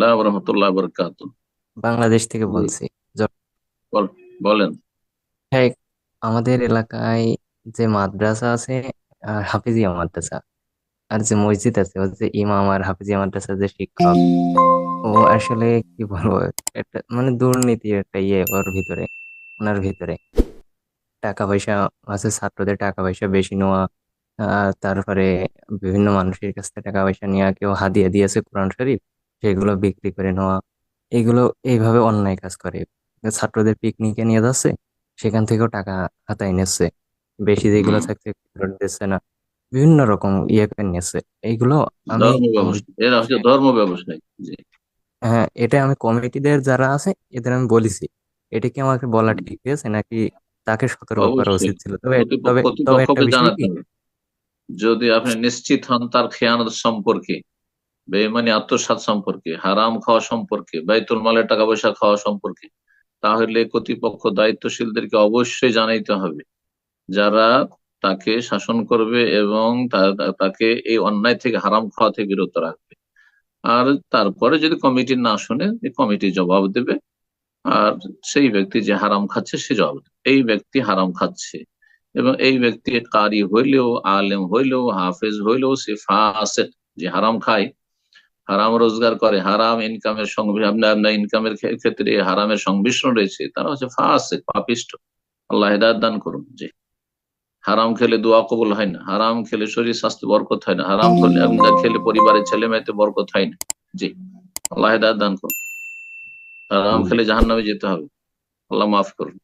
আসসালাম ওয়া রাহমাতুল্লাহি ওয়া বারাকাতুহু। বাংলাদেশ থেকে জি, বলছি। বলেন। হ্যাঁ, আমাদের এলাকায় যে মাদ্রাসা আছে, হাফিজিয়া মাদ্রাসা, আর যে মসজিদ আছে, ও যে ইমাম আর হাফিজিয়া মাদ্রাসার যে শিক্ষক, ও আসলে কি বলবো, একটা মানে দুর্নীতি একটা ওর ভিতরে, ওনার ভিতরে টাকা পয়সা আছে, ছাত্রদের টাকা পয়সা বেশি নেওয়া। তারপরে বিভিন্ন মানুষের কাছ থেকে টাকা পয়সা নিয়ে কেউ হাদিয়া দিয়েছে কোরআন শরীফ, সেগুলো বিক্রি করে নেওয়া। এগুলো এইভাবে অন্যায় কাজ করে। ছাত্রদের পিকনিকে নিয়ে যাচ্ছে, সেখান থেকেও টাকা হাতায় নিচ্ছে, বেশি যেগুলো হুম, থাকছে ফেরত দিচ্ছে না, বিভিন্ন রকম করে নিচ্ছে এইগুলো। আমি ধর্ম ব্যবস্থা, কমিটি, এরা হচ্ছে ধর্ম ব্যবসায়ী। জি। হ্যাঁ, এটা আমি কমিটিদের যারা আছে এদের আমি বলেছি। এটা কি আমাকে বলা ঠিক আছে নাকি তাকে সতর্ক করা অবশ্যই উচিত ছিল? তবে তবে তবে একটা কর্তৃপক্ষকে বিষয় কি, জানাতে হবে। যদি আপনি নিশ্চিত হন তার খেয়ানত সম্পর্কে, বেঈমানি আত্মসাৎ সম্পর্কে, হারাম খাওয়া সম্পর্কে, বাইতুল মালের টাকা পয়সা খাওয়া সম্পর্কে, তাহলে কর্তৃপক্ষ দায়িত্বশীলদেরকে অবশ্যই জানাইতে হবে, যারা তাকে শাসন করবে এবং তাকে এই অন্যায় থেকে, হারাম খাওয়া থেকে বিরত রাখবে। আর তারপরে যদি কমিটি না শুনে, কমিটি জবাব দেবে। আর সেই ব্যক্তি যে হারাম খাচ্ছে সে জবাব দেবে, এই ব্যক্তি হারাম খাচ্ছে এবং এই ব্যক্তি কারি হইলেও, আলেম হইলেও, হাফেজ হইলেও সে ফাসেক, যে হারাম খায়, হারাম রোজগার করে, হারাম ইনকামের সঙ্গে আপনার আপনার ইনকামের ক্ষেত্রে হারামের সংমিশ্রণ রয়েছে, তারা হচ্ছে ফাসেক, পাপিষ্ট। আল্লাহ হেদায়েত দান করুন। যে হারাম খেলে দোয়া কবুল হয় না, হারাম খেলে শরীর স্বাস্থ্য বরকত হয় না, হারাম খেলে পরিবারের ছেলে মেয়েতে বরকত হয় না। জি, আল্লাহ হেদায়েত দান করুন। হারাম খেলে জাহান্নামে যেতে হবে। আল্লাহ মাফ করুন।